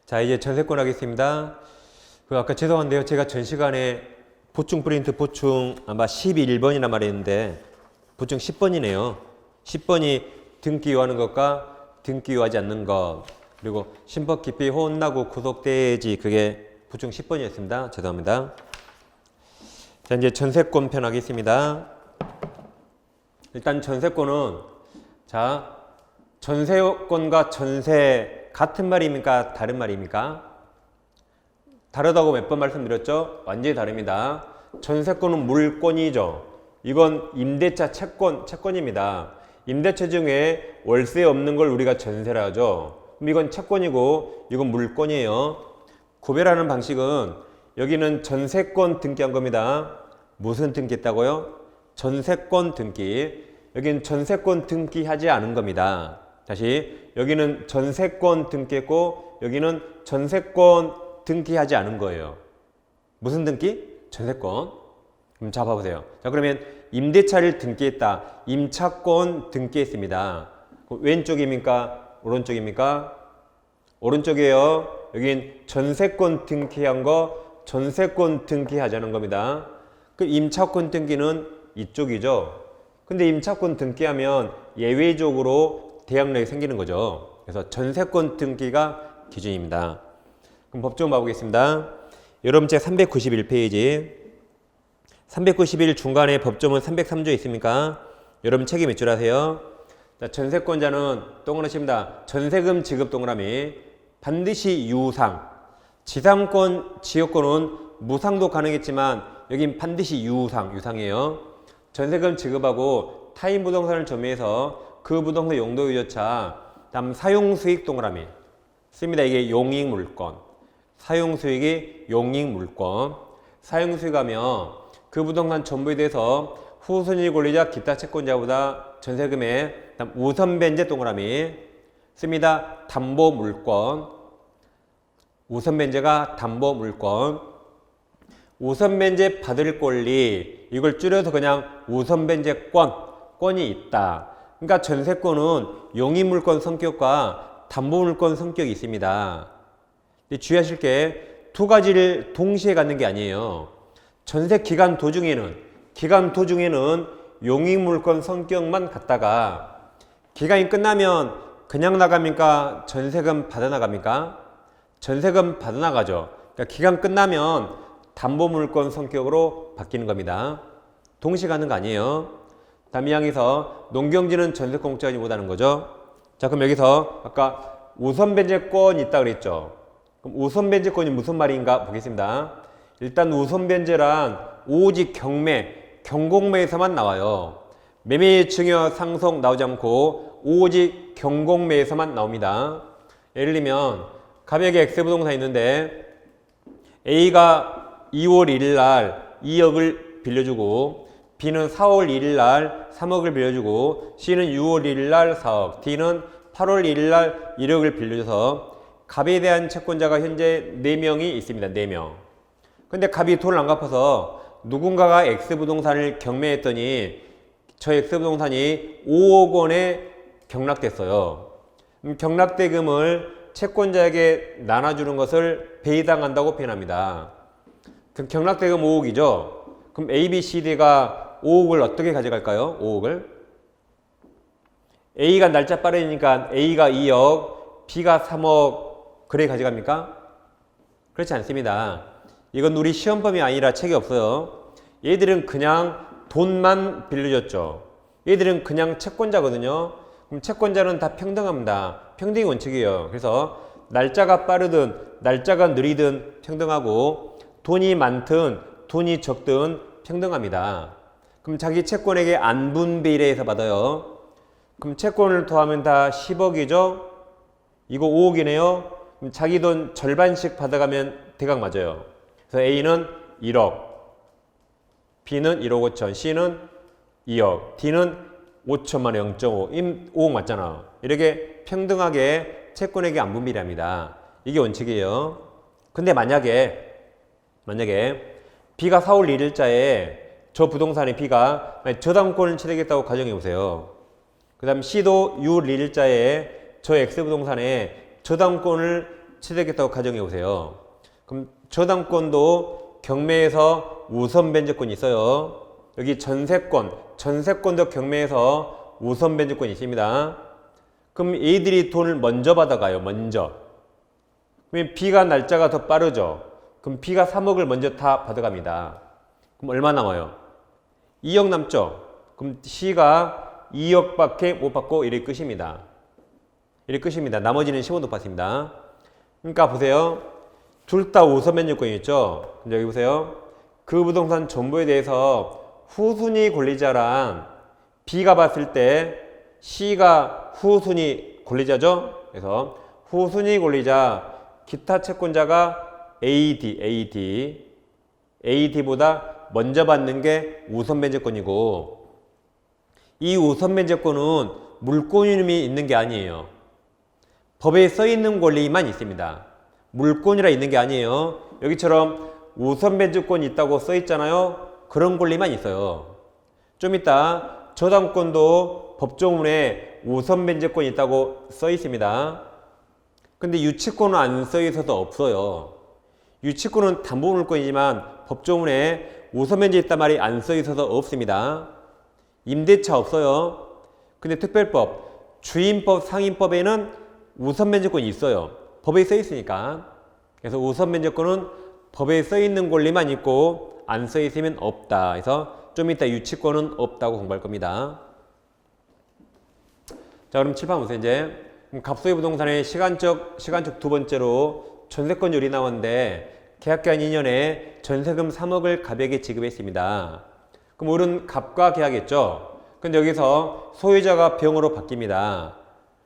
자, 이제 전세권 하겠습니다. 아까 죄송한데요. 제가 전 시간에 보충 프린트 보충 아마 11번이나 말했는데 보충 10번이네요. 10번이 등기요하는 것과 등기요하지 않는 것, 그리고 신법 기피 혼나고 구속돼야지, 그게 보충 10번이었습니다. 죄송합니다. 자, 이제 전세권 편 하겠습니다. 일단 전세권은, 자, 전세권과 전세 같은 말입니까? 다른 말입니까? 다르다고 몇 번 말씀드렸죠? 완전히 다릅니다. 전세권은 물권이죠. 이건 임대차 채권입니다. 임대차 중에 월세 없는 걸 우리가 전세라 하죠. 그럼 이건 채권이고 이건 물권이에요. 구별하는 방식은, 여기는 전세권 등기한 겁니다. 무슨 등기했다고요? 전세권 등기. 여기는 전세권 등기하지 않은 겁니다. 다시, 여기는 전세권 등기했고 여기는 전세권 등기하지 않은 거예요. 무슨 등기? 전세권. 그럼 잡아보세요. 자, 그러면 임대차를 등기했다. 임차권 등기했습니다. 왼쪽입니까? 오른쪽입니까? 오른쪽이에요. 여긴 전세권 등기한 거 전세권 등기하자는 겁니다. 그 임차권 등기는 이쪽이죠. 근데 임차권 등기하면 예외적으로 대항력이 생기는 거죠. 그래서 전세권 등기가 기준입니다. 그럼 법조문 봐보겠습니다. 여러분 제 391페이지 391 중간에 법조문 303조 있습니까? 여러분 책임 몇 줄 아세요? 자, 전세권자는 동그라미입니다. 전세금 지급 동그라미. 반드시 유상. 지상권, 지역권은 무상도 가능했지만 여긴 반드시 유상이에요. 전세금 지급하고 타인 부동산을 점유해서 그 부동산 용도 유조차, 다음 사용수익 동그라미 씁니다. 이게 용익물권. 사용수익이 용익물권. 사용수익하면 그 부동산 전부에 대해서 후순위 권리자 기타 채권자보다 전세금의 우선 변제 동그라미 씁니다. 담보물권. 우선 변제가 담보물권. 우선 변제 받을 권리, 이걸 줄여서 그냥 우선 변제권이 있다. 그러니까 전세권은 용익물권 성격과 담보물권 성격이 있습니다. 근데 주의하실 게 두 가지를 동시에 갖는 게 아니에요. 전세 기간 도중에는 용익물권 성격만 갖다가 기간이 끝나면 그냥 나갑니까? 전세금 받아 나갑니까? 전세금 받아 나가죠. 그러니까 기간 끝나면 담보물권 성격으로 바뀌는 겁니다. 동시에 가는 거 아니에요. 다음 2항에서 농경지는 전세권 공짜하지 못하는 거죠. 자, 그럼 여기서 아까 우선 변제권이 있다 그랬죠. 그럼 우선 변제권이 무슨 말인가 보겠습니다. 일단 우선 변제란 오직 경공매에서만 나와요. 매매 증여 상속 나오지 않고 오직 경공매에서만 나옵니다. 예를 들면 가격에 X부동산이 있는데 A가 2월 1일 날 2억을 빌려주고 B는 4월 1일 날 3억을 빌려주고 C는 6월 1일 날 4억, D는 8월 1일 날 1억을 빌려줘서 갑에 대한 채권자가 현재 4명이 있습니다. 4명. 근데 갑이 돈을 안 갚아서 누군가가 X부동산을 경매했더니 저 X부동산이 5억 원에 경락됐어요. 경락대금을 채권자에게 나눠주는 것을 배당한다고 표현합니다. 그럼 경락대금 5억이죠. 그럼 A, B, C, D가 5억을 어떻게 가져갈까요? 5억을 A가 날짜 빠르니까 A가 2억, B가 3억 그래 가져갑니까? 그렇지 않습니다. 이건 우리 시험범위 아니라 책이 없어요. 얘들은 그냥 돈만 빌려줬죠. 얘들은 그냥 채권자거든요. 그럼 채권자는 다 평등합니다. 평등이 원칙이에요. 그래서 날짜가 빠르든 날짜가 느리든 평등하고 돈이 많든 돈이 적든 평등합니다. 그럼 자기 채권에게 안분비례해서 받아요. 그럼 채권을 더하면 다 10억이죠? 이거 5억이네요? 그럼 자기 돈 절반씩 받아가면 대강 맞아요. 그래서 A는 1억, B는 1억 5천, C는 2억, D는 5천만 원 0.5, 5억 맞잖아. 이렇게 평등하게 채권에게 안분비례합니다. 이게 원칙이에요. 근데 만약에 B가 4월 1일자에 저 부동산의 B가 저당권을 취득했다고 가정해보세요. 그 다음 C도 6월 1일자에 저 X부동산에 저당권을 취득했다고 가정해 보세요. 그럼 저당권도 경매에서 우선 변제권이 있어요. 여기 전세권도 경매에서 우선 변제권이 있습니다. 그럼 A들이 돈을 먼저 받아가요. 먼저. 그러면 B가 날짜가 더 빠르죠. 그럼 B가 3억을 먼저 다 받아갑니다. 그럼 얼마 남아요? 2억 남죠. 그럼 C가 2억밖에 못 받고 이래 끝입니다. 이래 끝입니다. 나머지는 15도 받습니다. 그러니까 보세요. 둘 다 우선 변제권이 있죠. 근데 여기 보세요. 그 부동산 전부에 대해서 후순위 권리자랑 B가 봤을 때 C가 후순위 권리자죠. 그래서 후순위 권리자 기타 채권자가 AD보다 먼저 받는 게 우선 변제권이고, 이 우선 변제권은 물권 이름이 있는 게 아니에요. 법에 써 있는 권리만 있습니다. 물권이라 있는 게 아니에요. 여기처럼 우선 변제권이 있다고 써 있잖아요. 그런 권리만 있어요. 좀 이따 저당권도 법조문에 우선 변제권이 있다고 써 있습니다. 근데 유치권은 안 써 있어서 없어요. 유치권은 담보물권이지만 법조문에 우선 변제 있단 말이 안 써 있어서 없습니다. 임대차 없어요. 근데 특별법, 주임법, 상임법에는 우선 변제권이 있어요. 법에 써 있으니까. 그래서 우선 변제권은 법에 써 있는 권리만 있고 안 써 있으면 없다. 그래서 좀 이따 유치권은 없다고 공부할 겁니다. 자, 그럼 칠판 보세요. 이제 갑소유 부동산의 시간적 두 번째로 전세권율이 나왔는데 계약기간 2년에 전세금 3억을 갑에게 지급했습니다. 그럼 을은 갑과 계약했죠. 근데 여기서 소유자가 병으로 바뀝니다.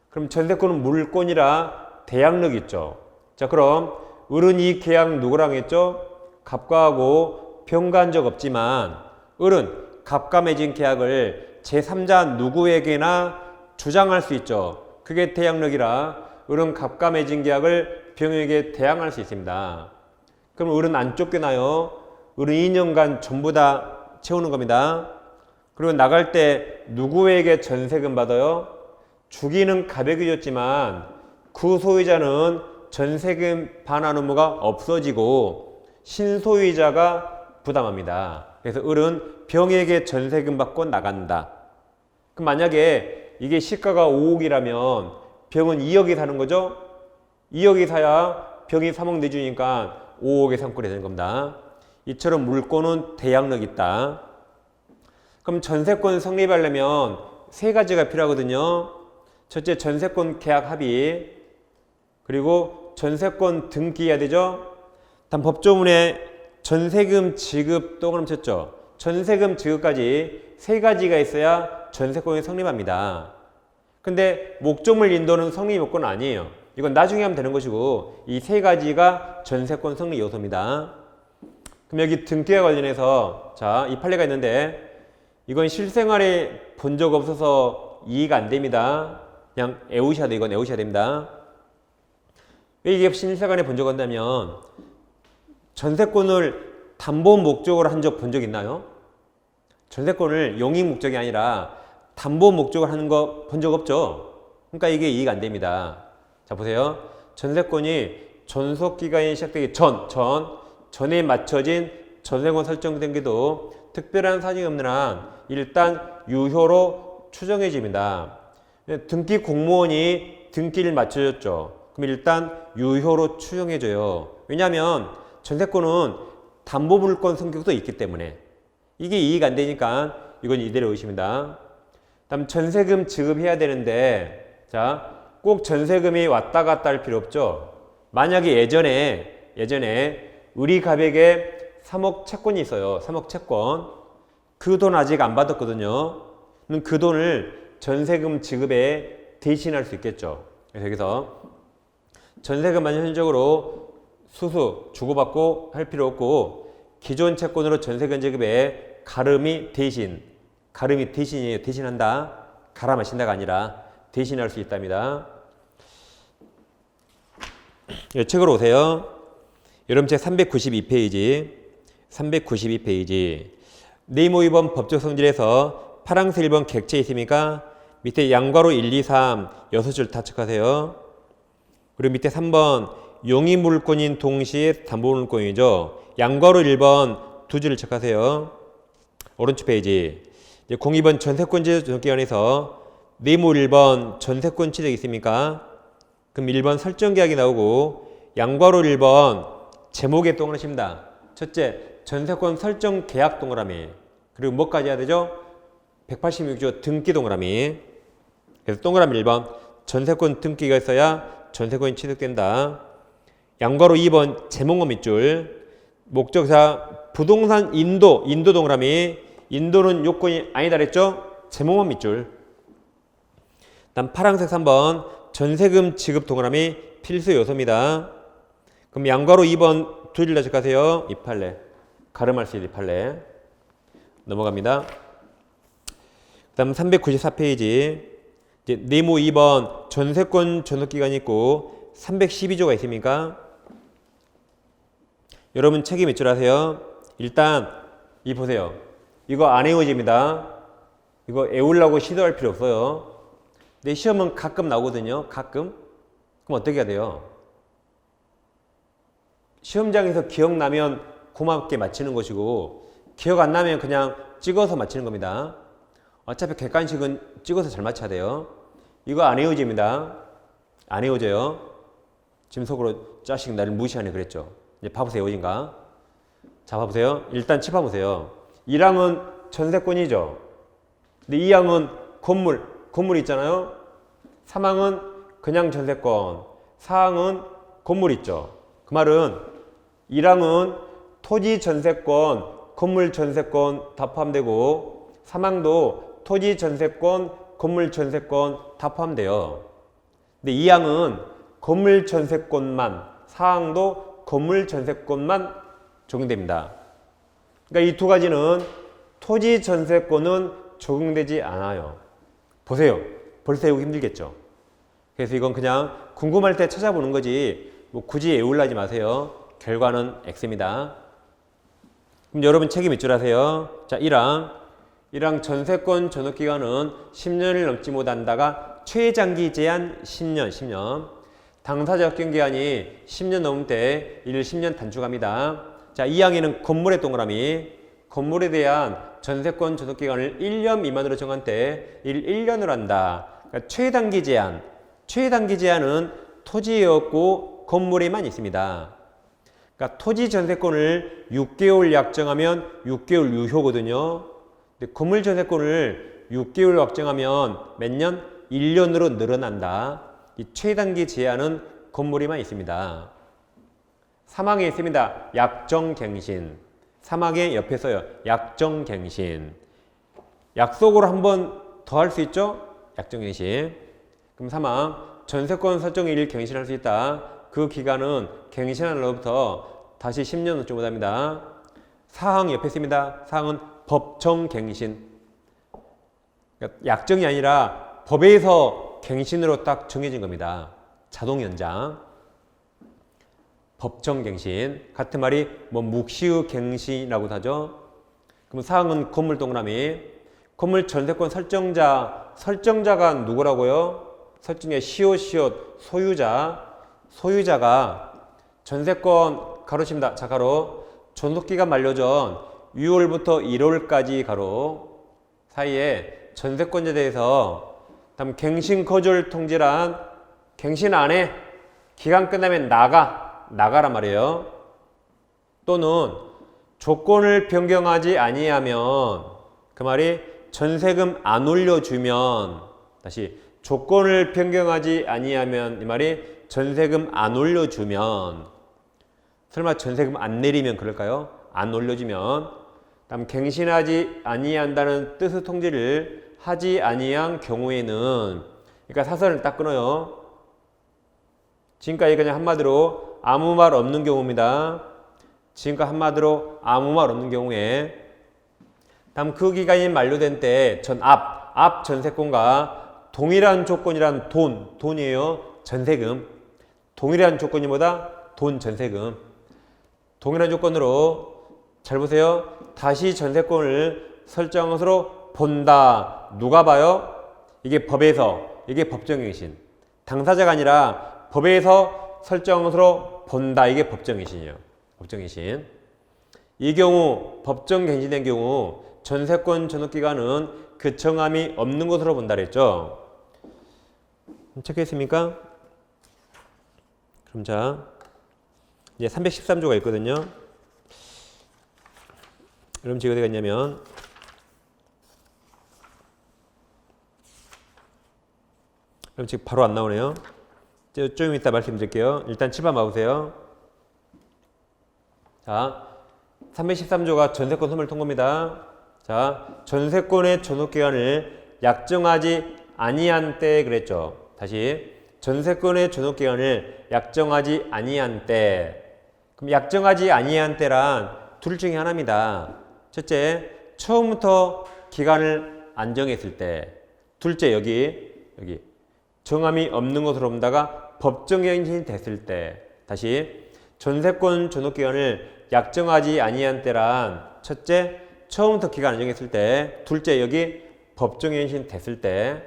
그럼 전세권은 물권이라 대항력이 있죠. 자, 그럼 을은 이 계약 누구랑 했죠? 갑과 하고 병과 한 적 없지만 을은 갑과 맺은 계약을 제3자 누구에게나 주장할 수 있죠. 그게 대항력이라 을은 갑과 맺은 계약을 병에게 대항할 수 있습니다. 그럼 을은 안 쫓겨나요. 을은 2년간 전부 다 채우는 겁니다. 그리고 나갈 때 누구에게 전세금 받아요? 주기는 갑에게 줬지만 그 소유자는 전세금 반환 의무가 없어지고 신소유자가 부담합니다. 그래서 을은 병에게 전세금 받고 나간다. 그럼 만약에 이게 시가가 5억이라면 병은 2억이 사는 거죠? 2억이 사야 병이 3억 내주니까 5억의 상권이 되는 겁니다. 이처럼 물권은 대항력이 있다. 그럼 전세권 성립하려면 세 가지가 필요하거든요. 첫째, 전세권 계약 합의, 그리고 전세권 등기해야 되죠. 단 법조문에 전세금 지급도 그럼 쳤죠. 전세금 지급까지 세 가지가 있어야 전세권이 성립합니다. 근데 목적물 인도는 성립 요건은 아니에요. 이건 나중에 하면 되는 것이고 이 세 가지가 전세권 성립 요소입니다. 그럼 여기 등기와 관련해서 자, 이 판례가 있는데 이건 실생활에 본 적 없어서 이해가 안 됩니다. 그냥 애우셔야 돼. 이건 애우셔야 됩니다. 왜 이게 실생활에 본 적 없냐면 전세권을 담보 목적으로 한 적 본 적 있나요? 전세권을 용익 목적이 아니라 담보 목적으로 하는 거 본 적 없죠? 그러니까 이게 이해가 안 됩니다. 자, 보세요. 전세권이 존속기간이 시작되기 전에 맞춰진 전세권 설정 등기도 특별한 사정이 없는 한 일단 유효로 추정해집니다. 등기 공무원이 등기를 맞춰줬죠. 그럼 일단 유효로 추정해줘요. 왜냐하면 전세권은 담보물권 성격도 있기 때문에 이게 이해가 안 되니까 이건 이대로 의심입니다. 다음 전세금 지급해야 되는데 자, 꼭 전세금이 왔다 갔다 할 필요 없죠. 만약에 예전에 우리 갑에게 3억 채권이 있어요. 3억 채권. 그 돈 아직 안 받았거든요. 그럼 그 돈을 전세금 지급에 대신할 수 있겠죠. 그래서 여기서 전세금만 현실적으로 수수 주고받고 할 필요 없고 기존 채권으로 전세금 지급에 가름이 대신이에요. 대신한다. 갈아 마신다가 아니라 대신할 수 있답니다. 이 책으로 오세요. 여러분 책 392페이지 네이모 2번 법적 성질에서 파랑색 1번 객체 있습니까? 밑에 양괄호 1, 2, 3 6줄 다 체크하세요. 그리고 밑에 3번 용의물권인 동시에 담보물권이죠. 양괄호 1번 두 줄을 체크하세요. 오른쪽 페이지. 이제 02번 전세권제 전기관에서 네모 1번 전세권 취득 있습니까? 그럼 1번 설정계약이 나오고 양괄호 1번 제목에 동그라십니다. 첫째, 전세권 설정 계약 동그라미. 그리고 뭐까지 해야 되죠? 186조 등기 동그라미. 그래서 동그라미 1번 전세권 등기가 있어야 전세권이 취득된다. 양괄호 2번 제목어 밑줄. 목적사 부동산 인도 동그라미. 인도는 요건이 아니다 그랬죠? 제목어 밑줄. 다음 파란색 3번 전세금 지급 동그라미 필수 요소입니다. 그럼 양괄호 2번 두 줄 다 체크하세요. 이 판례. 가름할 수 있는 판례. 넘어갑니다. 그 다음 394페이지. 이제 네모 2번 전세권 전속기간이 있고 312조가 있습니까? 여러분 책임 밑줄 하세요. 일단 이 보세요. 이거 안 외워집니다. 이거 외우려고 시도할 필요 없어요. 근데 시험은 가끔 나오거든요. 가끔. 그럼 어떻게 해야 돼요? 시험장에서 기억나면 고맙게 맞히는 것이고 기억 안 나면 그냥 찍어서 맞히는 겁니다. 어차피 객관식은 찍어서 잘 맞춰야 돼요. 이거 안 외워집니다. 안 외워져요. 지금 속으로 자식 나를 무시하네 그랬죠. 이제 봐보세요. 외워진가? 자 봐보세요. 일단 짚어보세요. 1항은 전세권이죠. 근데 2항은 건물 있잖아요. 3항은 그냥 전세권, 4항은 건물 있죠. 그 말은 1항은 토지 전세권, 건물 전세권 다 포함되고 3항도 토지 전세권, 건물 전세권 다 포함돼요. 근데 2항은 건물 전세권만, 4항도 건물 전세권만 적용됩니다. 그러니까 이 두 가지는 토지 전세권은 적용되지 않아요. 보세요. 벌써 외우기 힘들겠죠. 그래서 이건 그냥 궁금할 때 찾아보는 거지 뭐 굳이 외우려지 마세요. 결과는 X입니다. 그럼 여러분 책임 밑줄 하세요. 자, 1항 전세권 전속기간은 10년을 넘지 못한다가 최장기 제한 10년. 당사자 역경기간이 10년 넘을 때 10년 단축합니다. 자, 2항에는 건물의 동그라미. 건물에 대한 전세권 전속기간을 1년 미만으로 정한 때 1년으로 한다. 그러니까 최단기 제한은 토지에 없고 건물에만 있습니다. 그러니까 토지 전세권을 6개월 약정하면 6개월 유효거든요. 근데 건물 전세권을 6개월 약정하면 몇 년? 1년으로 늘어난다. 이 최단기 제한은 건물에만 있습니다. 3항에 있습니다. 약정갱신. 3항에 옆에 써요. 약정갱신. 약속으로 한 번 더 할 수 있죠? 약정갱신. 그럼 3항 전세권 설정일 갱신할 수 있다. 그 기간은 갱신한 날로부터 다시 10년 넘지 못합니다. 4항 옆에 있습니다. 4항은 법정갱신. 그러니까 약정이 아니라 법에서 갱신으로 딱 정해진 겁니다. 자동 연장. 법정갱신. 같은 말이 뭐 묵시의 갱신이라고도 하죠. 그럼 4항은 건물 동그라미. 건물 전세권 설정자가 누구라고요? 설정의 시옷 소유자가 전세권 가로칩니다. 자, 가로. 존속기간 만료 전 6월부터 1월까지 가로 사이에 전세권자에 대해서 다음 갱신 거절 통지란 갱신 안 해. 기간 끝나면 나가란 말이에요. 또는 조건을 변경하지 아니하면 그 말이 전세금 안 올려주면 다시 조건을 변경하지 아니하면 이 말이 전세금 안 올려주면 설마 전세금 안 내리면 그럴까요? 안 올려주면 다음 갱신하지 아니한다는 뜻의 통지를 하지 아니한 경우에는 그러니까 사설을 딱 끊어요. 지금까지 그냥 한마디로 아무 말 없는 경우입니다. 지금까지 한마디로 아무 말 없는 경우에 다음 그 기간이 만료된 때 앞 전세권과 동일한 조건이란 돈이에요. 전세금. 동일한 조건이 뭐다? 돈 전세금. 동일한 조건으로 잘 보세요. 다시 전세권을 설정한 것으로 본다. 누가 봐요? 이게 법에서. 이게 법정갱신. 당사자가 아니라 법에서 설정한 것으로 본다. 이게 법정갱신이에요. 법정갱신. 이 경우 법정갱신된 경우 전세권 전업기간은 그 정함이 없는 것으로 본다 그랬죠. 체크했습니까? 그럼 자, 이제 313조가 있거든요. 그럼 지금 어디 갔냐면 그럼 지금 바로 안 나오네요. 좀 이따 말씀드릴게요. 일단 7번 봐보세요. 자, 313조가 전세권 소멸 통고입니다. 자, 전세권의 존속기간을 약정하지 아니한 때 그랬죠. 다시 전세권의 존속기간을 약정하지 아니한 때. 그럼 약정하지 아니한 때란 둘 중에 하나입니다. 첫째, 처음부터 기간을 안 정했을 때. 둘째, 여기 정함이 없는 것으로 본다가 법정갱신이 됐을 때. 다시 전세권 존속기간을 약정하지 아니한 때란 첫째, 처음부터 기간 안 정했을 때. 둘째, 여기 법정갱신 됐을 때.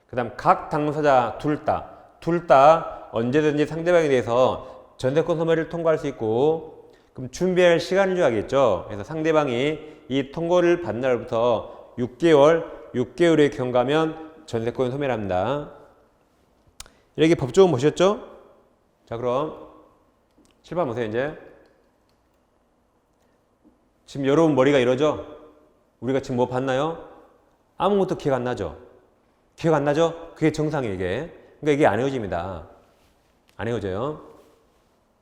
그 다음 각 당사자 둘 다 언제든지 상대방에 대해서 전세권 소멸을 통과할 수 있고, 그럼 준비할 시간을 줘야겠죠. 그래서 상대방이 이 통고를 받는 날부터 6개월의 경과면 전세권 소멸합니다. 이렇게 법조문 보셨죠? 자, 그럼 7번 보세요. 이제 지금 여러분 머리가 이러죠? 우리가 지금 뭐 봤나요? 아무것도 기억 안 나죠? 기억 안 나죠? 그게 정상이에요, 이게. 그러니까 이게 안 헤어집니다. 안 헤어져요.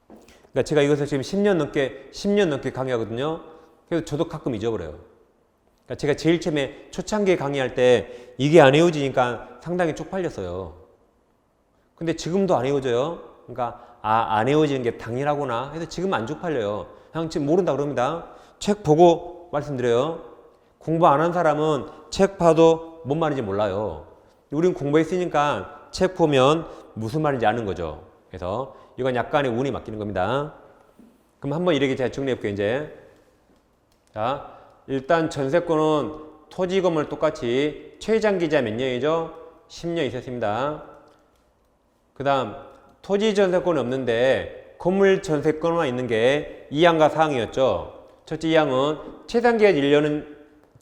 그러니까 제가 이것을 지금 10년 넘게 강의하거든요. 그래서 저도 가끔 잊어버려요. 그러니까 제가 제일 처음에 초창기에 강의할 때 이게 안 헤어지니까 상당히 쪽팔렸어요. 근데 지금도 안 헤어져요. 그러니까 안 헤어지는 게 당연하구나 해서 지금 안 쪽팔려요. 그냥 지금 모른다 그럽니다. 책 보고 말씀드려요. 공부 안 한 사람은 책 봐도 뭔 말인지 몰라요. 우린 공부했으니까 책 보면 무슨 말인지 아는 거죠. 그래서 이건 약간의 운이 맡기는 겁니다. 그럼 한번 이렇게 제가 정리해볼게요. 이제 자, 일단 전세권은 토지 건물 똑같이 최장기자 몇 년이죠? 10년 있었습니다. 그 다음 토지 전세권이 없는데 건물 전세권만 있는 게 2항과 4항이었죠. 첫째 2항은 최단기간 1년은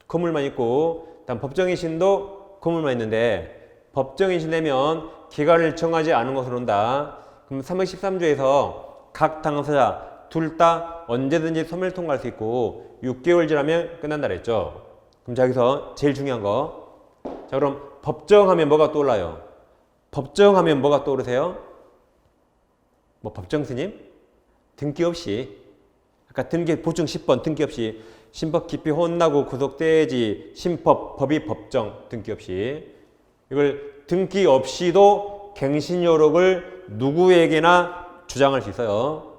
건물만 있고, 다음 법정인신도 건물만 있는데, 법정인신 되면 기간을 정하지 않은 것으로 본다. 그럼 313조에서 각 당사자 둘 다 언제든지 소멸 통과할 수 있고 6개월 지나면 끝난다 그랬죠. 그럼 자, 여기서 제일 중요한 거. 자, 그럼 법정하면 뭐가 떠올라요? 법정하면 뭐가 떠오르세요? 뭐 법정 스님? 등기 없이. 아까 등기 보충 10번 등기 없이 신법 깊이 혼나고 구속되지 신법 법이 법정 등기 없이. 이걸 등기 없이도 갱신요력을 누구에게나 주장할 수 있어요.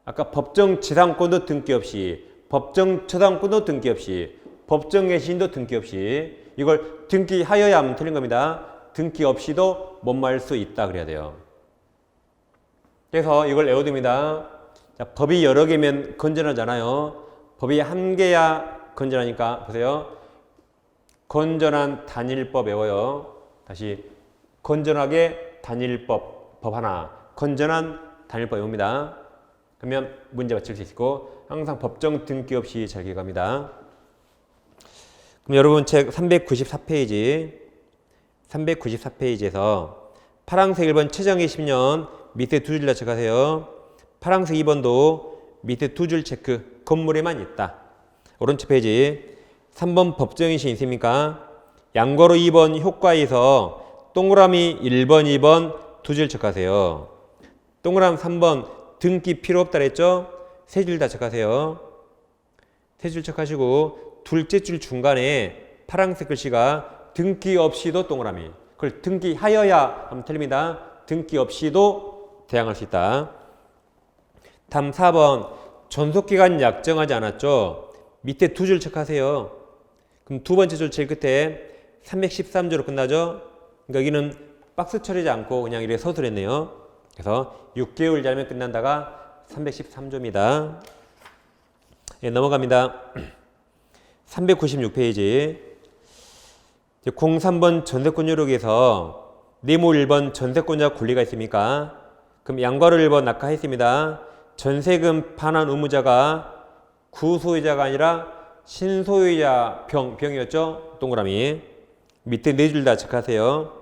아까 법정 지상권도 등기 없이, 법정 처당권도 등기 없이, 법정 갱신도 등기 없이. 이걸 등기하여야 하면 틀린 겁니다. 등기 없이도 못마할 수 있다 그래야 돼요. 그래서 이걸 외워둡니다. 자, 법이 여러 개면 건전하잖아요. 법이 한 개야 건전하니까 보세요. 건전한 단일법 외워요. 다시 건전하게 단일법 법 하나, 건전한 단일법 외웁니다. 그러면 문제 맞힐 수 있고 항상 법정 등기 없이 잘 기억합니다. 그럼 여러분 책 394페이지에서 파란색 1번 최장기 10년 밑에 두 줄 체크하세요. 파란색 2번도 밑에 두 줄 체크. 건물에만 있다. 오른쪽 페이지 3번 법정인신 있습니까? 양괄호 2번 효과에서 동그라미 1번, 2번 두 줄 체크하세요. 동그라미 3번 등기 필요 없다 그랬죠? 세 줄 다 체크하세요. 세 줄 체크하시고 둘째 줄 중간에 파란색 글씨가 등기 없이도 동그라미. 그걸 등기하여야 하면 틀립니다. 등기 없이도 대항할 수 있다. 다음 4번 존속기간 약정하지 않았죠? 밑에 두 줄 체크하세요. 그럼 두 번째 줄 제일 끝에 313조로 끝나죠? 그러니까 여기는 박스 처리하지 않고 그냥 이렇게 서술했네요. 그래서 6개월 지나면 끝난다가 313조입니다. 예, 넘어갑니다. 396페이지 03번 전세권 요록에서 네모 1번 전세권자 권리가 있습니까? 그럼 양괄호 1번 낙하했습니다. 전세금 반환 의무자가 구소유자가 아니라 신소유자 병이었죠. 동그라미. 밑에 네 줄 다 체크하세요.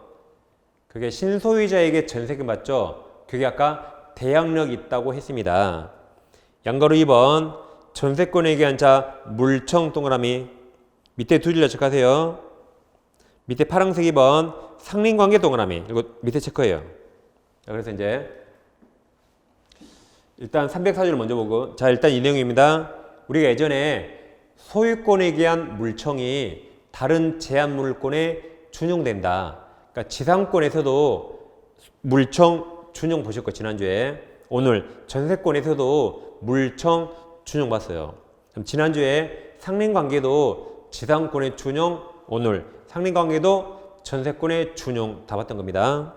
그게 신소유자에게 전세금 맞죠? 그게 아까 대항력이 있다고 했습니다. 양괄호 2번 전세권에 대한 자 물청 동그라미. 밑에 두 줄 다 체크하세요. 밑에 파란색 2번 상린관계 동그라미. 이거 밑에 체크해요. 자, 그래서 이제 일단 304줄 먼저 보고, 자 일단 이 내용입니다. 우리가 예전에 소유권에 대한 물청이 다른 제한물권에 준용된다. 그러니까 지상권에서도 물청 준용 보셨고 지난주에, 오늘 전세권에서도 물청 준용 봤어요. 그럼 지난주에 상린관계도 지상권의 준용, 오늘 상린관계도 전세권의 준용 다 봤던 겁니다.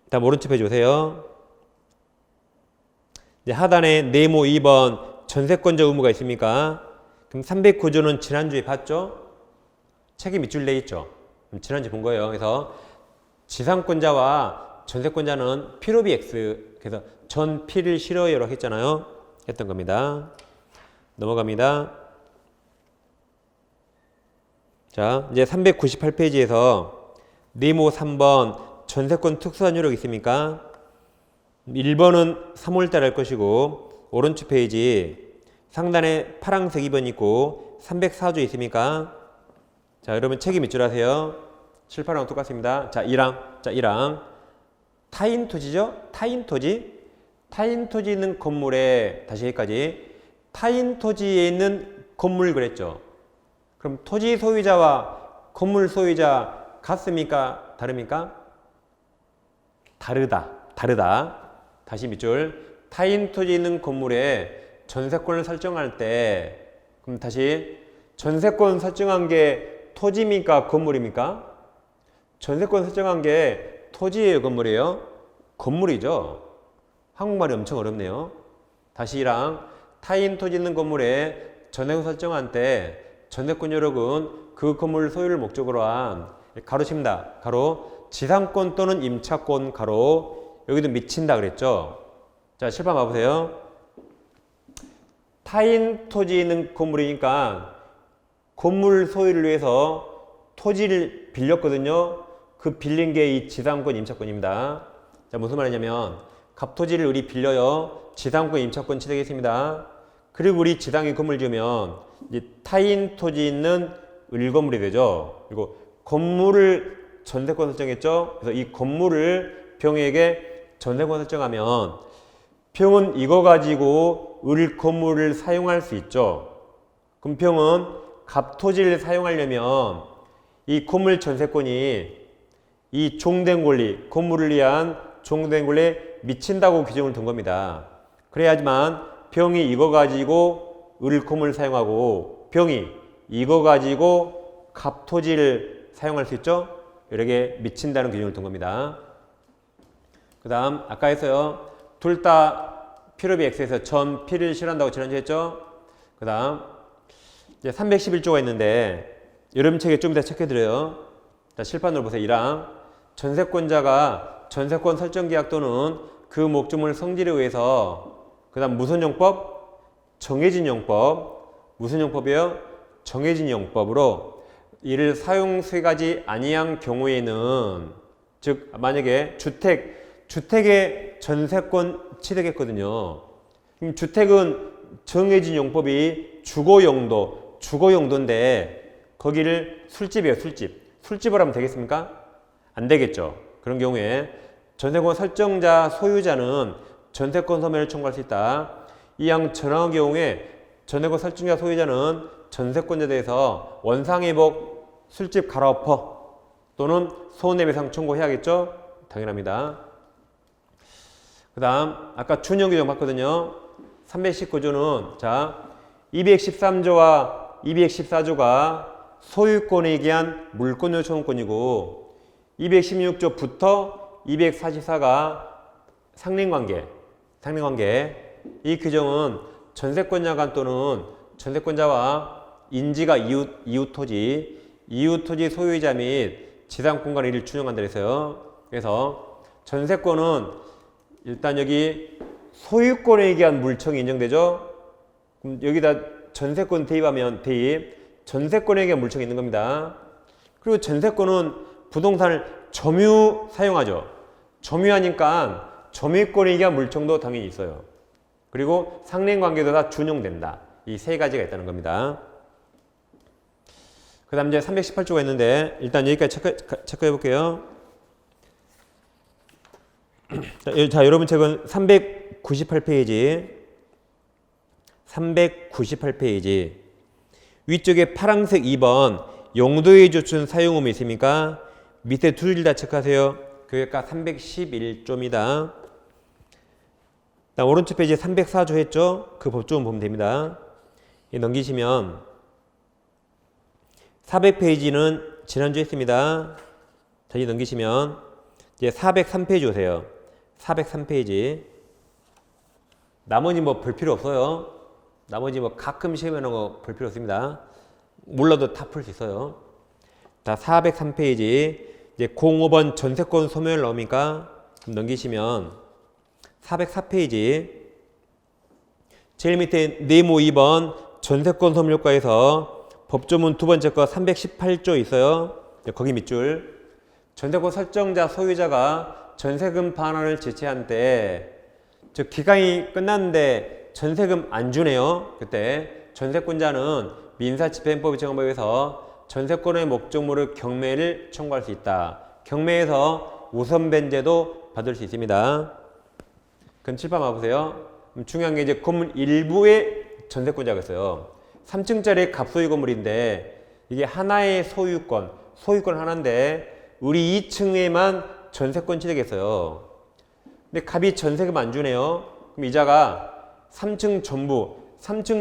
다음 오른쪽 페이지 보세요. 이제 하단에 네모 2번 전세권자 의무가 있습니까? 그럼 309조는 지난주에 봤죠? 책이 밑줄 내 있죠? 지난주에 본 거예요. 그래서 지상권자와 전세권자는 필요비 X, 그래서 전 P를 실어요라고 했잖아요. 했던 겁니다. 넘어갑니다. 자, 이제 398페이지에서 네모 3번 전세권 특수한 효력 있습니까? 1번은 3월달 할 것이고, 오른쪽 페이지 상단에 파란색 2번 있고 304조 있습니까? 자, 여러분 책임 밑줄 하세요. 칠판하고 똑같습니다. 자, 1항 타인 토지죠? 타인 토지 있는 건물에, 다시 여기까지 타인 토지에 있는 건물 그랬죠. 그럼 토지 소유자와 건물 소유자 같습니까? 다릅니까? 다르다. 다시 밑줄. 타인 토지 있는 건물에 전세권을 설정할 때, 그럼 다시 전세권 설정한 게 토지입니까? 건물입니까? 전세권 설정한 게 토지예요? 건물이에요? 건물이죠. 한국말이 엄청 어렵네요. 다시 1항 타인 토지 있는 건물에 전세권 설정한 때 전세권 효력은 그 건물 소유를 목적으로 한, 가로 칩니다. 가로 지상권 또는 임차권, 가로 여기도 미친다 그랬죠. 자, 칠판 봐보세요. 타인 토지 있는 건물이니까 건물 소유를 위해서 토지를 빌렸거든요. 그 빌린 게 이 지상권 임차권입니다. 자, 무슨 말이냐면 갑토지를 우리 빌려요. 지상권 임차권 취득했습니다. 그리고 우리 지상에 건물 지으면 이제 타인 토지 있는 을건물이 되죠. 그리고 건물을 전세권 설정했죠. 그래서 이 건물을 병에게 전세권 설정하면 병은 이거 가지고 을 건물을 사용할 수 있죠. 그럼 병은 갑토지를 사용하려면 이 건물 전세권이 이 종된 권리, 건물을 위한 종된 권리에 미친다고 규정을 둔 겁니다. 그래야지만 병이 이거 가지고 을 건물을 사용하고 병이 이거 가지고 갑토지를 사용할 수 있죠. 여기에 미친다는 규정을 둔 겁니다. 그 다음 아까 했어요. 둘 다 필요비 X에서 전 P를 실한다고 지난주에 했죠. 그 다음 이제 311조가 있는데 여러분 책에 좀 이따 체크해드려요. 자, 실판으로 보세요. 1항 전세권자가 전세권 설정계약 또는 그 목적물 성질에 의해서, 그 다음 무슨 용법? 정해진 용법. 무슨 용법이에요? 정해진 용법으로 이를 사용수행하지 아니한 경우에는, 즉 만약에 주택의 전세권 취득했거든요. 그럼 주택은 정해진 용법이 주거용도인데 거기를 술집이에요. 술집을 하면 되겠습니까? 안 되겠죠. 그런 경우에 전세권 설정자 소유자는 전세권 소멸을 청구할 수 있다. 이항 전항의 경우에 전세권 설정자 소유자는 전세권자에 대해서 원상회복, 술집 갈아엎어 또는 손해배상 청구해야겠죠? 당연합니다. 그 다음 아까 준용 규정 봤거든요. 319조는 자 213조와 214조가 소유권에 의한 물권 요청권이고 216조부터 244가 상린관계. 이 규정은 전세권자 간 또는 전세권자와 인지가 이웃토지 소유자 및 지상권 간의 일을 준용한다 그래서요. 그래서 전세권은 일단 여기 소유권에 의한 물청이 인정되죠? 그럼 여기다 전세권 대입하면 대입, 전세권에 의한 물청이 있는 겁니다. 그리고 전세권은 부동산을 점유 사용하죠. 점유하니까 점유권에 의한 물청도 당연히 있어요. 그리고 상린관계도 다 준용된다. 이 세 가지가 있다는 겁니다. 그 다음 이제 318조가 있는데 일단 여기까지 체크해 볼게요. 자, 여러분 책은 398페이지 398페이지 위쪽에 파란색 2번 용도에 조춘 사용 의무 있습니까? 밑에 두 줄 다 체크하세요. 교육과 311조입니다. 오른쪽 페이지에 304조 했죠? 그 법조문 보면 됩니다. 넘기시면 400페이지는 지난주 했습니다. 다시 넘기시면 이제 403페이지 오세요. 403페이지. 나머지 뭐 볼 필요 없어요. 나머지 뭐 가끔 시험에 나온 거 볼 필요 없습니다. 몰라도 다 풀 수 있어요. 자, 403페이지. 이제 05번 전세권 소멸 나옵니까? 그럼 넘기시면 404페이지. 제일 밑에 네모 2번 전세권 소멸효과에서 법조문 두 번째 거 318조 있어요. 거기 밑줄. 전세권 설정자 소유자가 전세금 반환을 제시한 때, 즉 기간이 끝났는데 전세금 안 주네요. 그때 전세권자는 민사집행법 정법에서 전세권의 목적물을 경매를 청구할 수 있다. 경매에서 우선 변제도 받을 수 있습니다. 그럼 칠판 와보세요. 중요한 게 이제 건물 일부의 전세권자가 있어요. 3층짜리 갑소유 건물인데 이게 하나의 소유권 하나인데 우리 2층에만 전세권 취득했어요. 근데 갑이 전세금 안 주네요. 그럼 이자가 3층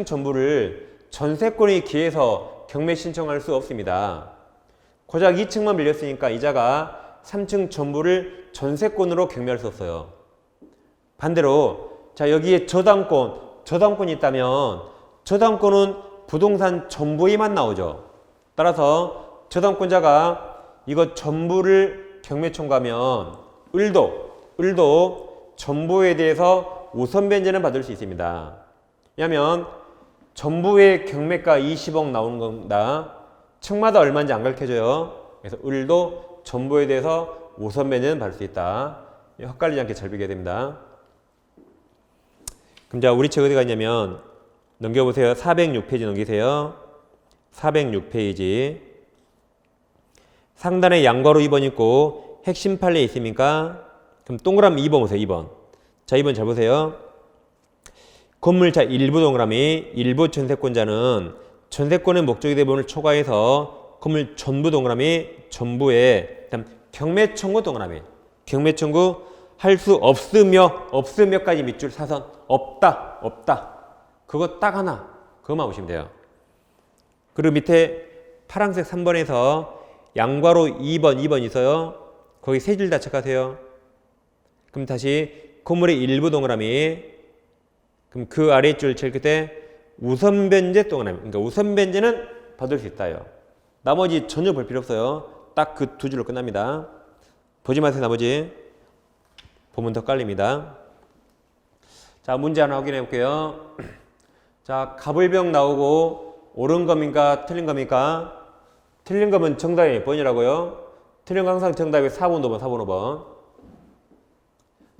전부를 전세권에 기해서 경매 신청할 수 없습니다. 고작 2층만 밀렸으니까 이자가 3층 전부를 전세권으로 경매할 수 없어요. 반대로 자 여기에 저당권이 있다면 저당권은 부동산 전부에만 나오죠. 따라서 저당권자가 이거 전부를 경매 청구하면 을도 전부에 대해서 우선 변제는 받을 수 있습니다. 왜냐하면 전부의 경매가 20억 나오는 겁니다. 층마다 얼마인지 안 가르쳐줘요. 그래서 을도 전부에 대해서 우선 변제는 받을 수 있다. 헛갈리지 않게 잘 비교해야 됩니다. 그럼 자 우리 책 어디가 있냐면 넘겨보세요. 406페이지 넘기세요. 406페이지 상단에 양괄호 2번 있고 핵심 판례 있습니까? 그럼 동그라미 2번 보세요. 2번. 자 2번 잘 보세요. 건물자 일부 동그라미 일부 전세권자는 전세권의 목적이 대부분을 초과해서 건물 전부 동그라미 전부에 그다음 경매 청구 동그라미 경매 청구 할 수 없으며까지 밑줄 사선 없다 그거 딱 하나 그거만 보시면 돼요. 그리고 밑에 파란색 3번에서 양괄호 2번 있어요. 거기 세 줄 다 체크하세요. 그럼 다시 건물의 일부 동그라미 그럼 그 아래 줄 제일 끝에 우선 변제 동그라미 그러니까 우선 변제는 받을 수 있다요. 나머지 전혀 볼 필요 없어요. 딱 그 두 줄로 끝납니다. 보지 마세요. 나머지 보면 더 깔립니다. 자 문제 하나 확인해 볼게요. 자 갑을병 나오고 옳은 겁니까 틀린 겁니까? 틀린 거면 정답이 몇 번이라고요? 틀린 거 항상 정답이 4번 5번 4번 5번.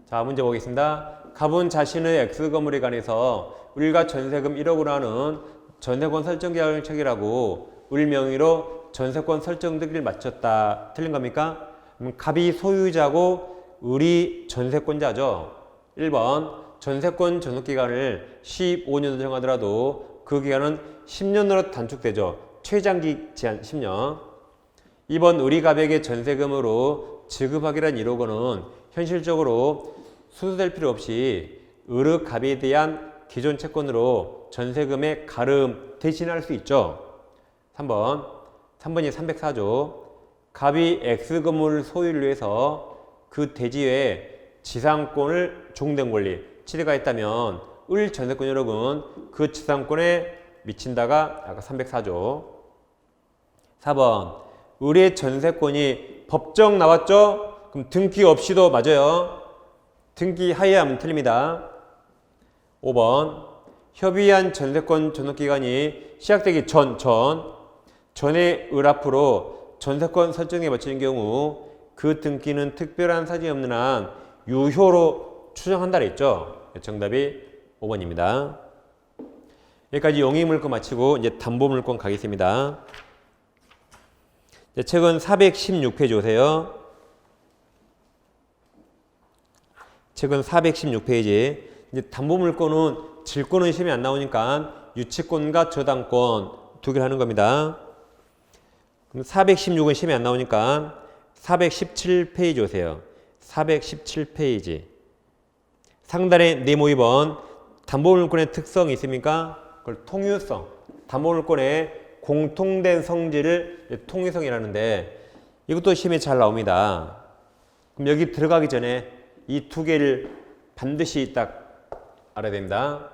자 문제 보겠습니다. 갑은 자신의 X건물에 관해서 을과 전세금 1억으로 하는 전세권 설정 계약을 체결하고 을 명의로 전세권 설정득을 마쳤다. 틀린 겁니까? 갑이 소유자고 을이 전세권자죠. 1번 전세권 전속기간을 15년으로 정하더라도 그 기간은 10년으로 단축되죠. 최장기 제한 10년. 2번 을이 갑에게 전세금으로 지급하기란 1억 원은 현실적으로 수수될 필요 없이 을의 갑에 대한 기존 채권으로 전세금의 가름 대신할 수 있죠. 3번이 304조. 갑이 X건물 소유를 위해서 그 대지에 지상권을 종된 권리 취득가 있다면 을 전세권 여력은 그 지상권에 미친다가 아까 304조. 4번 을의 전세권이 법정 나왔죠? 그럼 등기 없이도 맞아요. 등기 하에 하면 틀립니다. 5번 협의한 전세권 존속기간이 시작되기 전에 을 앞으로 전세권 설정에 마치는 경우 그 등기는 특별한 사정이 없는 한 유효로 추정한다 그랬죠. 정답이 5번입니다. 여기까지 용의물권 마치고 이제 담보물권 가겠습니다. 책은 416페이지 오세요. 책은 416페이지. 이제 담보물권은 질권은 시험이 안 나오니까 유치권과 저당권 두 개를 하는 겁니다. 그럼 416은 시험이 안 나오니까 417페이지 오세요. 417페이지. 상단에 네모 2번 담보물권의 특성이 있습니까? 그걸 통유성. 담보물권의 공통된 성질을 통유성이라는데 이것도 시험에 잘 나옵니다. 그럼 여기 들어가기 전에 이 두 개를 반드시 딱 알아야 됩니다.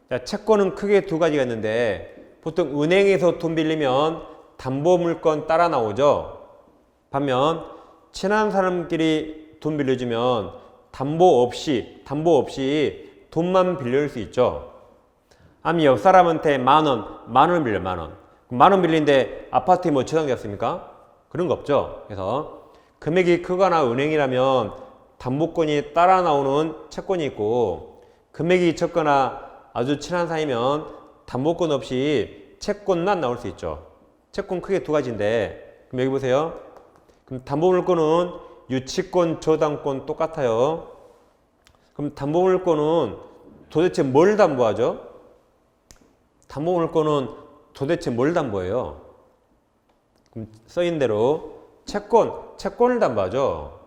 자, 채권은 크게 두 가지가 있는데 보통 은행에서 돈 빌리면 담보물권 따라 나오죠. 반면 친한 사람끼리 돈 빌려주면 담보 없이 돈만 빌릴 수 있죠. 아니 옆 사람한테 만 원 빌려 만 원 빌리는데 아파트에 뭐 저당됐습니까? 그런 거 없죠. 그래서 금액이 크거나 은행이라면 담보권이 따라 나오는 채권이 있고 금액이 적거나 아주 친한 사이면 담보권 없이 채권만 나올 수 있죠. 채권 크게 두 가지인데 그럼 여기 보세요. 그럼 담보물권은 유치권, 저당권 똑같아요. 그럼 담보물권은 도대체 뭘 담보하죠? 담보물권은 도대체 뭘 담보해요? 그럼 써있는 대로 채권을 담보하죠.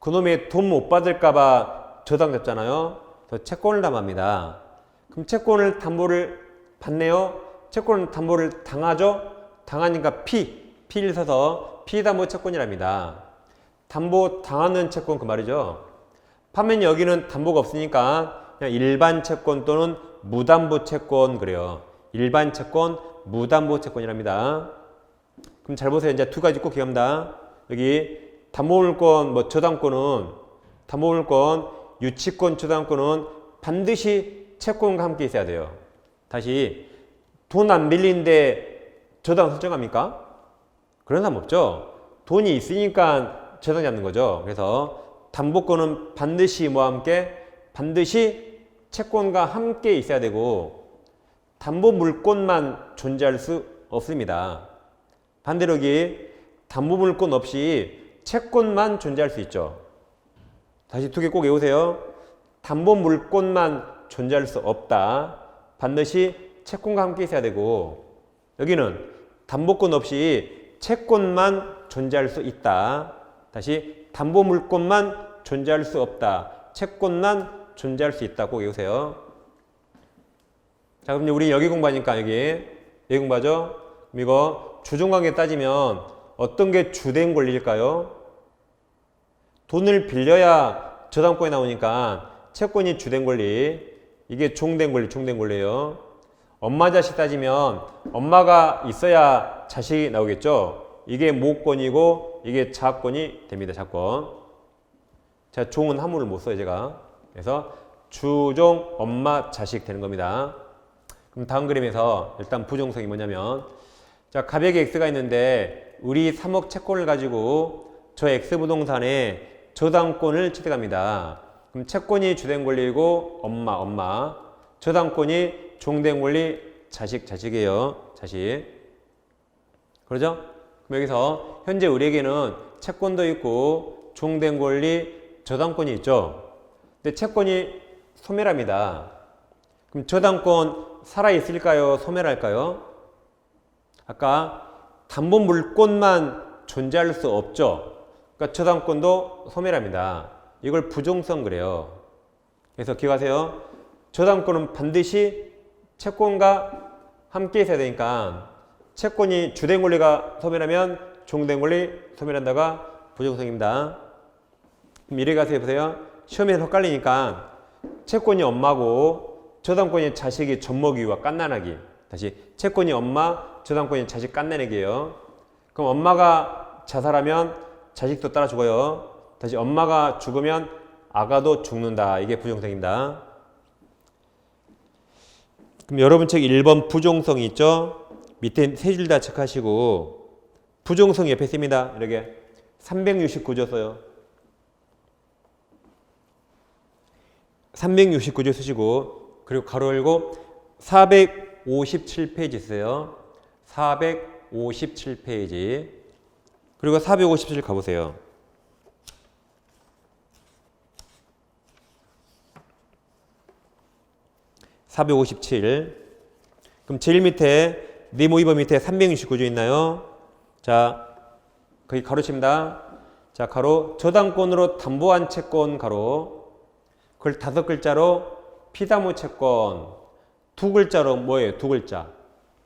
그놈이 돈 못 받을까봐 저당됐잖아요. 그래서 채권을 담보합니다. 그럼 채권을 담보를 받네요. 채권은 담보를 당하죠. 당하니까 P를 써서 피담보 채권이랍니다. 담보 당하는 채권 그 말이죠. 반면 여기는 담보가 없으니까 그냥 일반 채권 또는 무담보 채권 그래요. 일반 채권, 무담보 채권이랍니다. 그럼 잘 보세요. 이제 두 가지 꼭 기억합니다. 여기 담보물권, 저당권은 담보물권, 유치권, 저당권은 반드시 채권과 함께 있어야 돼요. 다시 돈 안 빌리는데 저당 설정합니까? 그런 사람 없죠. 돈이 있으니까 저당 잡는 거죠. 그래서 담보권은 반드시 뭐와 함께? 반드시 채권과 함께 있어야 되고 담보물권만 존재할 수 없습니다. 반대로 여기 담보물권 없이 채권만 존재할 수 있죠. 다시 두 개 꼭 외우세요. 담보물권만 존재할 수 없다. 반드시 채권과 함께 있어야 되고 여기는 담보권 없이 채권만 존재할 수 있다. 다시 담보물권만 존재할 수 없다. 채권만 존재할 수 있다. 꼭 외우세요. 자, 그럼 우리 여기 공부하니까 여기 공부하죠? 그럼 이거 주종관계 따지면 어떤 게 주된 권리일까요? 돈을 빌려야 저당권이 나오니까 채권이 주된 권리, 이게 종된 권리예요. 엄마 자식 따지면 엄마가 있어야 자식이 나오겠죠. 이게 모권이고 이게 자권이 됩니다. 자권. 자, 종은 한문을 못 써요 제가. 그래서 주종 엄마 자식 되는 겁니다. 그럼 다음 그림에서 일단 부종성이 뭐냐면 자, 가백이 X가 있는데 우리 3억 채권을 가지고 저 X 부동산에 저당권을 취득합니다. 그럼 채권이 주된 권리이고 엄마 저당권이 종된 권리 자식이에요. 자식. 그러죠? 그럼 여기서 현재 우리에게는 채권도 있고 종된 권리 저당권이 있죠. 근데 채권이 소멸합니다. 그럼 저당권 살아있을까요? 소멸할까요? 아까 담보물권만 존재할 수 없죠. 그러니까 저당권도 소멸합니다. 이걸 부종성 그래요. 그래서 기억하세요. 저당권은 반드시 채권과 함께 있어야 되니까 채권이 주된 권리가 소멸하면 종된 권리 소멸한다가 부종성입니다. 그럼 이래 가서 보세요. 시험에서 헷갈리니까 채권이 엄마고 저당권이 자식이 젖먹이와 깐난아기. 다시 채권이 엄마, 저당권이 자식 깐난아기예요. 그럼 엄마가 자살하면 자식도 따라 죽어요. 다시 엄마가 죽으면 아가도 죽는다. 이게 부정성입니다. 그럼 여러분 책 1번 부정성이 있죠? 밑에 세 줄 다 체크하시고 부정성 옆에 씁니다. 이렇게 369조 써요. 369조 쓰시고 그리고 가로 열고 457페이지 써요. 457페이지 그리고 457 가보세요. (457) 그럼 제일 밑에 네모 2번 밑에 369조 있나요? 자 거기 가로칩니다. 자 가로 저당권으로 담보한 채권 가로 그걸 5글자로 피담보 채권 2글자로 뭐예요? 2글자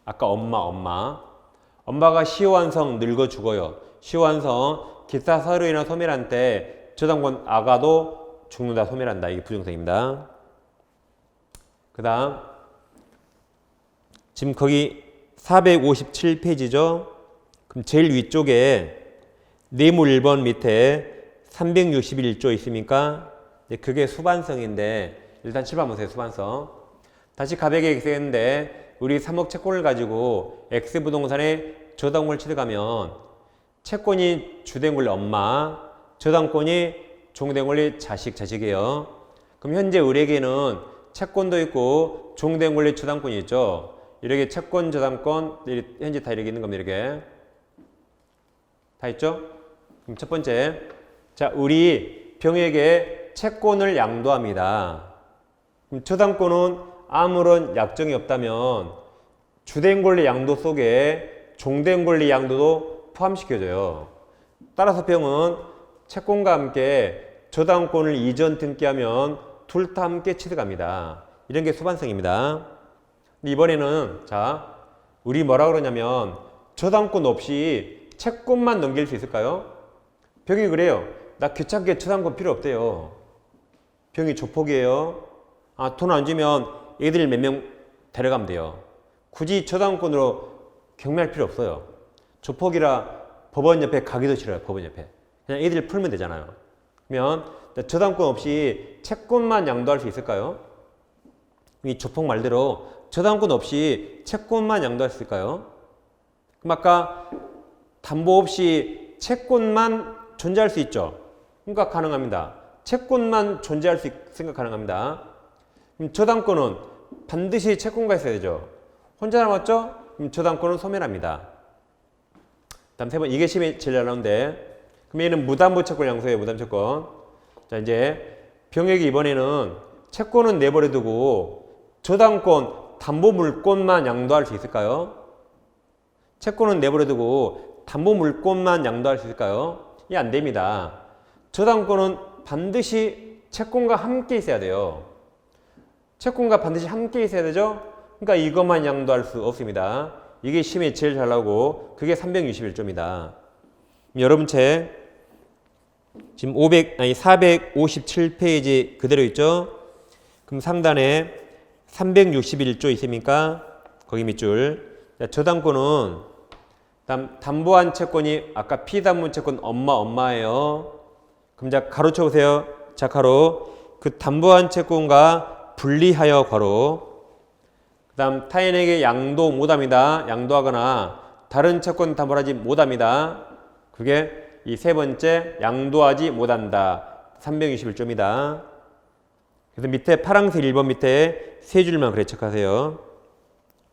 아까 엄마가 시효완성 늙어 죽어요. 시효완성 기타 사유로 인한 소멸한 때 저당권 아가도 죽는다 소멸한다. 이게 부정성입니다. 그 다음 지금 거기 457페이지죠. 그럼 제일 위쪽에 네모 1번 밑에 361조 있습니까? 그게 수반성인데 일단 7번 보세요. 수반성 다시 가백에 X했는데 우리 3억 채권을 가지고 X부동산에 저당권을 취득하면 채권이 주된 권리 엄마 저당권이 종된 권리 자식이에요. 그럼 현재 우리에게는 채권도 있고 종된 권리 저당권이 있죠. 이렇게 채권 저당권 현재 다 이렇게 있는 겁니다. 이렇게 다 있죠. 그럼 첫 번째 자 우리 병에게 채권을 양도합니다. 그럼 저당권은 아무런 약정이 없다면 주된 권리 양도 속에 종된 권리 양도도 포함시켜줘요. 따라서 병은 채권과 함께 저당권을 이전 등기하면 둘 다 함께 취득합니다. 이런 게 수반성입니다. 근데 이번에는 자 우리 뭐라 그러냐면 저당권 없이 채권만 넘길 수 있을까요? 병이 그래요. 나 귀찮게 저당권 필요 없대요. 병이 조폭이에요. 돈 안 주면 애들 몇 명 데려가면 돼요. 굳이 저당권으로 경매할 필요 없어요. 조폭이라 법원 옆에 가기도 싫어요. 법원 옆에. 그냥 애들 풀면 되잖아요. 그러면 저당권 없이 채권만 양도할 수 있을까요? 이 조폭 말대로 저당권 없이 채권만 양도할 수 있을까요? 그럼 아까 담보 없이 채권만 존재할 수 있죠. 그러니까 가능합니다. 채권만 존재할 수 있으니까 가능합니다. 그럼 저당권은 반드시 채권과 있어야 되죠. 혼자 남았죠? 그럼 저당권은 소멸합니다. 다음 세 번 이게 시험에 제일 잘 나오는데 그럼 얘는 무담보 채권 양수예요. 무담보 채권. 자 이제 병역이 이번에는 채권은 내버려 두고 저당권 담보 물권만 양도할 수 있을까요? 채권은 내버려 두고 담보 물권만 양도할 수 있을까요? 이게 안 됩니다. 저당권은 반드시 채권과 함께 있어야 돼요. 채권과 반드시 함께 있어야 되죠? 그러니까 이것만 양도할 수 없습니다. 이게 시험에 제일 잘 나오고 그게 361조입니다. 여러분 책 지금 457페이지 그대로 있죠? 그럼 상단에 361조 있습니까? 거기 밑줄. 저당권은 담보한 채권이 아까 피담보 채권 엄마예요. 그럼 자 가로쳐 보세요. 자 가로 그 담보한 채권과 분리하여 괄호. 그다음 타인에게 양도 못합니다. 양도하거나 다른 채권 담보하지 못합니다. 그게 이 세 번째 양도하지 못한다. 361조입니다. 그래서 밑에 파란색 1번 밑에 세 줄만 그래 체크하세요.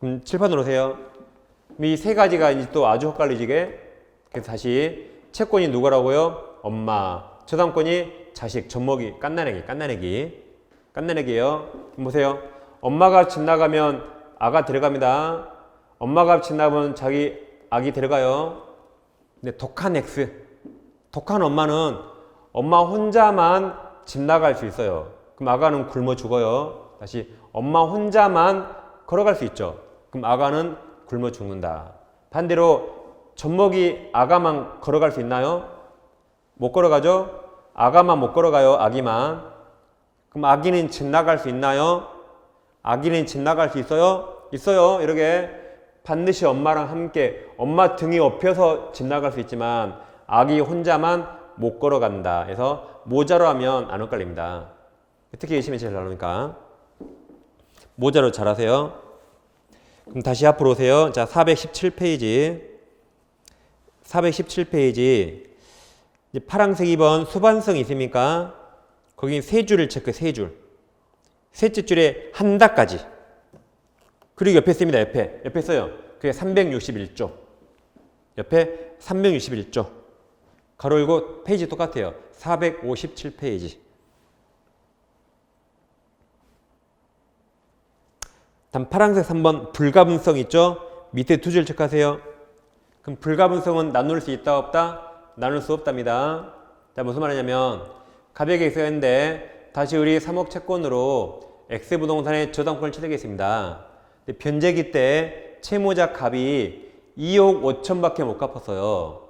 그럼 칠판으로 오세요. 이 세 가지가 이제 또 아주 헛갈리지게. 그래서 다시 채권이 누구라고요? 엄마. 저당권이 자식, 젖먹이, 깐나내기예요. 보세요. 엄마가 집 나가면 아가 데려갑니다. 엄마가 집 나가면 자기 아기 데려가요. 근데 독한 X. 독한 엄마는 엄마 혼자만 집 나갈 수 있어요. 그럼 아가는 굶어 죽어요. 다시 엄마 혼자만 걸어갈 수 있죠. 그럼 아가는 굶어 죽는다. 반대로 젖먹이 아가만 걸어갈 수 있나요? 못 걸어가죠? 아가만 못 걸어가요. 아기만. 그럼 아기는 집 나갈 수 있나요? 아기는 집 나갈 수 있어요? 있어요. 이렇게 반드시 엄마랑 함께 엄마 등이 업혀서 집 나갈 수 있지만 아기 혼자만 못 걸어간다 해서 모자로 하면 안 헷갈립니다. 특히 예시면 제일 나오니까 모자로 잘하세요. 그럼 다시 앞으로 오세요. 자, 417페이지. 417페이지. 이제 파란색 2번 수반성 있습니까? 거기 세 줄을 체크해, 세 줄. 셋째 줄에 한다까지. 그리고 옆에 씁니다, 옆에 써요. 그게 361조. 옆에 361조. 가로 열고 페이지 똑같아요. 457페이지. 다음 파란색 3번 불가분성 있죠? 밑에 두 줄 체크하세요. 그럼 불가분성은 나눌 수 있다 없다? 나눌 수 없답니다. 자, 무슨 말이냐면 가백이 있어야 하는데 다시 우리 3억 채권으로 X부동산의 저당권을 취득했습니다. 변제기 때 채무자 값이 2억 5천 밖에 못 갚았어요.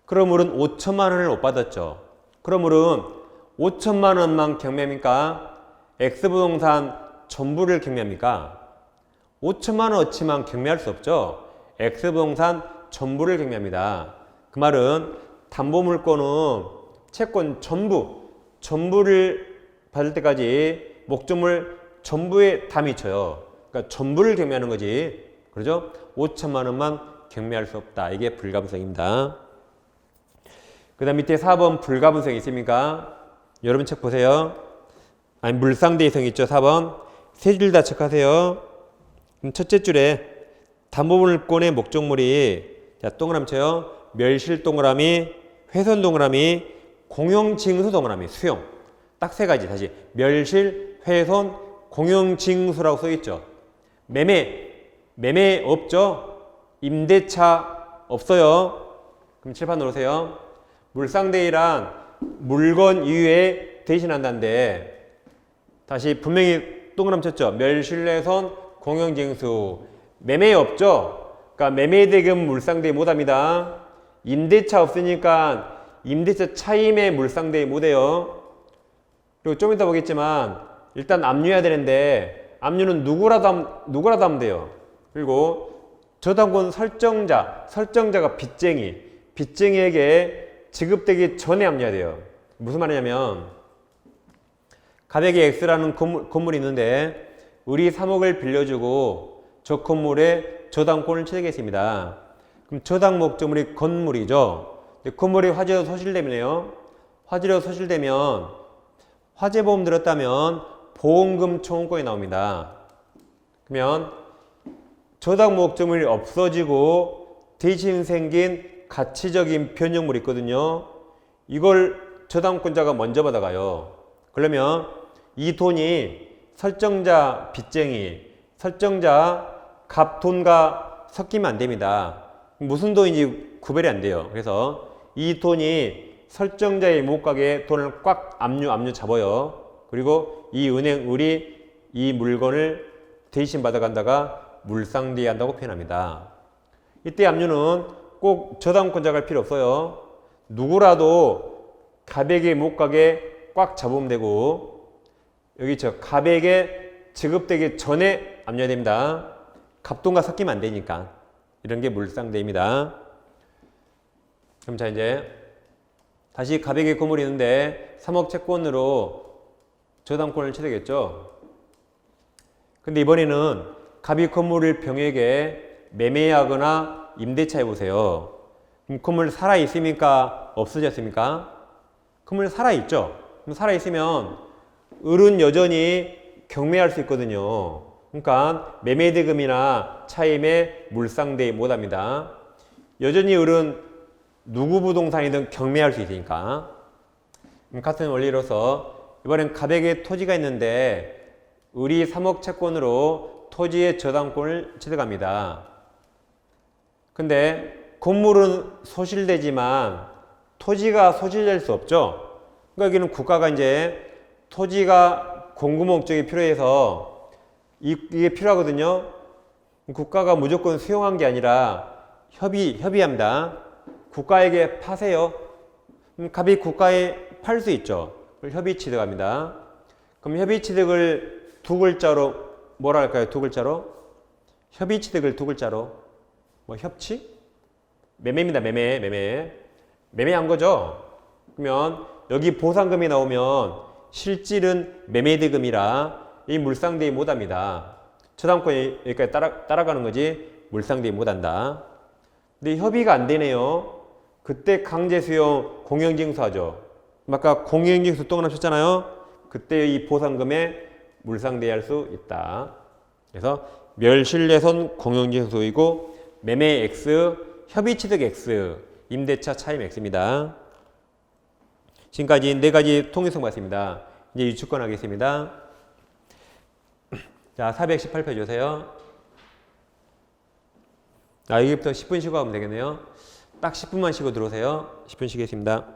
그러므로 5천만 원을 못 받았죠. 그러므로 5천만 원만 경매합니까? X부동산 전부를 경매합니까? 5천만 원어치만 경매할 수 없죠. X부동산 전부를 경매합니다. 그 말은 담보물권은 채권 전부를 받을 때까지 목적물 전부에 다 미쳐요. 그러니까 전부를 경매하는 거지. 그러죠? 5천만 원만 경매할 수 없다. 이게 불가분성입니다. 그 다음 밑에 4번 불가분성 있습니까? 여러분 책 보세요. 아니 물상대이성 있죠? 4번. 세 줄 다 체크하세요. 그럼 첫째 줄에 담보물권의 목적물이 자 동그라미 쳐요. 멸실 동그라미, 훼손 동그라미, 공용징수 동그라미, 수용. 딱 세 가지 다시 멸실, 훼손, 공용징수라고 써 있죠. 매매 없죠? 임대차 없어요. 그럼 칠판 놓으세요. 물상대이란 물건 이외에 대신한다는데 다시 분명히 동그라미 쳤죠. 멸실훼손, 공용징수. 매매 없죠? 그러니까 매매대금 물상대의 못합니다. 임대차 없으니까 임대차 차임의 물상대의 못해요. 그리고 좀 이따 보겠지만 일단 압류해야 되는데 압류는 누구라도 하면 돼요. 그리고 저당권 설정자가 빚쟁이에게 지급되기 전에 압류해야 돼요. 무슨 말이냐면 가백이 X라는 건물이 있는데 우리 3억을 빌려주고 저 건물에 저당권을 취득했습니다. 그럼 저당 목적물이 건물이죠. 건물이 화재로 소실되면요. 화재로 소실되면 화재보험 들었다면 보험금 청구권이 나옵니다. 그러면 저당 목적물이 없어지고 대신 생긴 가치적인 변형물이 있거든요. 이걸 저당권자가 먼저 받아가요. 그러면 이 돈이 설정자 빚쟁이, 설정자 값 돈과 섞이면 안 됩니다. 무슨 돈인지 구별이 안 돼요. 그래서 이 돈이 설정자의 못 가게 돈을 꽉 압류 잡아요. 그리고 이 은행을이 이 물건을 대신 받아간다가 물상대한다고 표현합니다. 이때 압류는 꼭 저당권자가 할 필요 없어요. 누구라도 가백에 못 가게 꽉 잡으면 되고 여기 가백에 지급되기 전에 압류해야 됩니다. 갑돈과 섞이면 안 되니까. 이런 게 물상대입니다. 그럼 자 이제 다시 가백의 건물이 있는데 3억 채권으로 저당권을 취득했죠. 근데 이번에는 갑이 건물을 병에게 매매하거나 임대차 해보세요. 그럼 건물 살아있습니까? 없어졌습니까? 건물 살아있죠. 그럼 살아있으면 을은 여전히 경매할 수 있거든요. 그러니까 매매대금이나 차임의 물상대의 못합니다. 여전히 을은 누구 부동산이든 경매할 수 있으니까. 같은 원리로서 이번엔 가백에 토지가 있는데 을이 3억 채권으로 토지의 저당권을 취득합니다. 근데 건물은 소실되지만 토지가 소실될 수 없죠. 그러니까 여기는 국가가 이제 토지가 공급 목적이 필요해서 이게 필요하거든요. 국가가 무조건 수용한 게 아니라 협의합니다. 국가에게 파세요. 갑이 국가에 팔 수 있죠. 그걸 협의 취득합니다. 그럼 협의 취득을 두 글자로 뭐라 할까요? 두 글자로? 협의 취득을 두 글자로 뭐 협치? 매매입니다. 매매한 거죠. 그러면 여기 보상금이 나오면 실질은 매매대금이라 이 물상대입 못합니다. 처담권이 여기까지 따라가는 거지 물상대입 못한다. 근데 협의가 안 되네요. 그때 강제수용 공영징수하죠. 아까 공영징수 또 나셨잖아요. 그때 이 보상금에 물상대입할 수 있다. 그래서 멸실례손 공영징수이고 매매 X, 협의취득 X, 임대차 차임 X입니다. 지금까지 네 가지 통일성 봤습니다. 이제 유추권 하겠습니다. 자, 418표 주세요. 여기부터 10분 쉬고 하면 되겠네요. 딱 10분만 쉬고 들어오세요. 10분 쉬겠습니다.